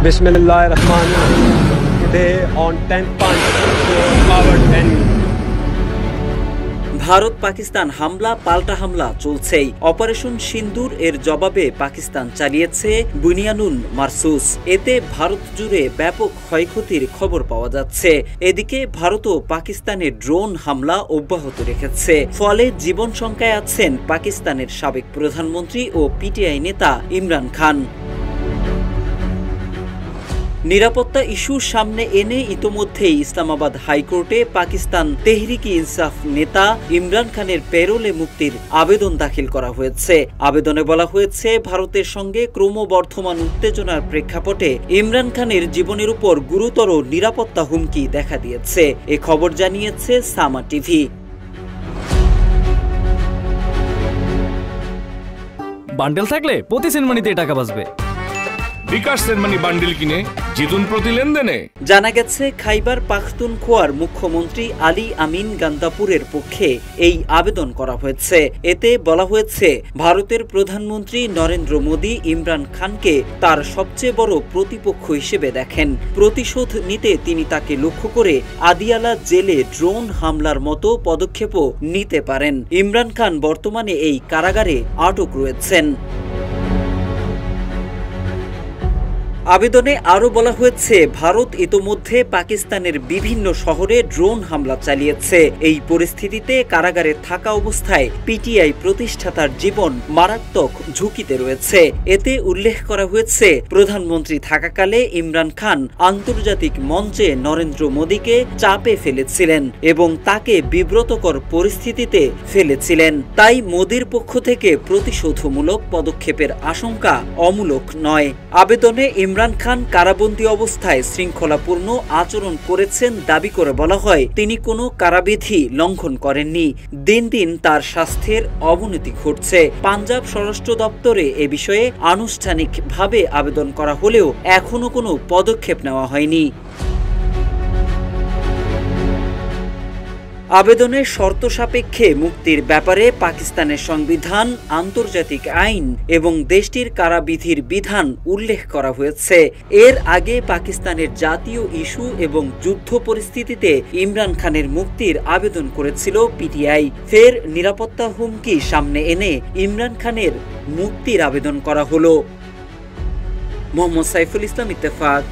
Bismillahirrahmanirrahim. Today on 10th Punch, powered enemy. Bharat Pakistan হামলা পাল্টা হামলা চলছেই। অপারেশন সিন্দুর এর জবাবে পাকিস্তান চালিয়েছে বুনিয়ানুল মারসুস। এতে ভারত জুড়ে ব্যাপক ক্ষয়ক্ষতির খবর পাওয়া যাচ্ছে। এদিকে ভারতও পাকিস্তানের ড্রোন হামলা অব্যাহত রেখেছে। ফলে জীবন শঙ্কায় আছেন পাকিস্তানের সাবেক প্রধানমন্ত্রী ও পিটিআই নেতা ইমরান খান। নিরাপত্তা ইস্যু সামনে এনে ইতোমধ্যেই ইসলামাবাদ হাইকোর্টে পাকিস্তান তেহরিক ইনসাফ নেতা ইমরান খানের প্যারোলে মুক্তির আবেদন দাখিল করা হয়েছে। আবেদনে বলা হয়েছে, ভারতের সঙ্গে ক্রমবর্ধমান উত্তেজনার প্রেক্ষাপটে ইমরান খানের জীবনের উপর গুরুতর নিরাপত্তা হুমকি দেখা দিয়েছে। এ খবর জানিয়েছে সামা টিভি। বান্ডেল থাকলে প্রতি সেনমানিতে টাকা বাঁচবে। বিকাশ সেনমানি বান্ডিল কিনে জিতুন প্রতি লেনদেনে। জানা গেছে, খাইবার পাখতুনখোয়ার মুখ্যমন্ত্রী আলী আমিন গান্দাপুরের পক্ষে এই আবেদন করা হয়েছে। এতে বলা হয়েছে, ভারতের প্রধানমন্ত্রী নরেন্দ্র মোদী ইমরান খানকে তার সবচেয়ে বড় প্রতিপক্ষ হিসেবে দেখেন। প্রতিশোধ নিতে তিনি তাকে লক্ষ্য করে আদিয়ালা জেলে ড্রোন হামলার মতো পদক্ষেপও নিতে পারেন। ইমরান খান বর্তমানে এই কারাগারে আটক রয়েছেন। আবেদনে আরও বলা হয়েছে, ভারত ইতোমধ্যে পাকিস্তানের বিভিন্ন শহরে ড্রোন হামলা চালিয়েছে। এই পরিস্থিতিতে কারাগারে থাকা অবস্থায় পিটিআই প্রতিষ্ঠাতার জীবন মারাত্মক ঝুঁকিতে রয়েছে। এতে উল্লেখ করা হয়েছে, প্রধানমন্ত্রী থাকাকালে ইমরান খান আন্তর্জাতিক মঞ্চে নরেন্দ্র মোদীকে চাপে ফেলেছিলেন এবং তাকে বিব্রতকর পরিস্থিতিতে ফেলেছিলেন। তাই মোদীর পক্ষ থেকে প্রতিশোধমূলক পদক্ষেপের আশঙ্কা অমূলক নয়। আবেদনে ইমরান খান কারাবন্দী অবস্থায় শৃঙ্খলাপূর্ণ আচরণ করেছেন দাবি করে বলা হয়, তিনি কোনো কারাবিধি লঙ্ঘন করেননি। দিন দিন তার স্বাস্থ্যের অবনতি ঘটছে। পাঞ্জাব স্বরাষ্ট্র দপ্তরে এ বিষয়ে আনুষ্ঠানিকভাবে আবেদন করা হলেও এখনো কোনো পদক্ষেপ নেওয়া হয়নি। আবেদনের শর্ত সাপেক্ষে মুক্তির ব্যাপারে পাকিস্তানের সংবিধান, আন্তর্জাতিক আইন এবং দেশটির কারাবিধির বিধান উল্লেখ করা হয়েছে। এর আগে পাকিস্তানের জাতীয় ইস্যু এবং যুদ্ধ পরিস্থিতিতে ইমরান খানের মুক্তির আবেদন করেছিল পিটিআই। ফের নিরাপত্তা হুমকি সামনে এনে ইমরান খানের মুক্তির আবেদন করা হলো। মোহাম্মদ সাইফুল ইসলাম, ইত্তেফাক।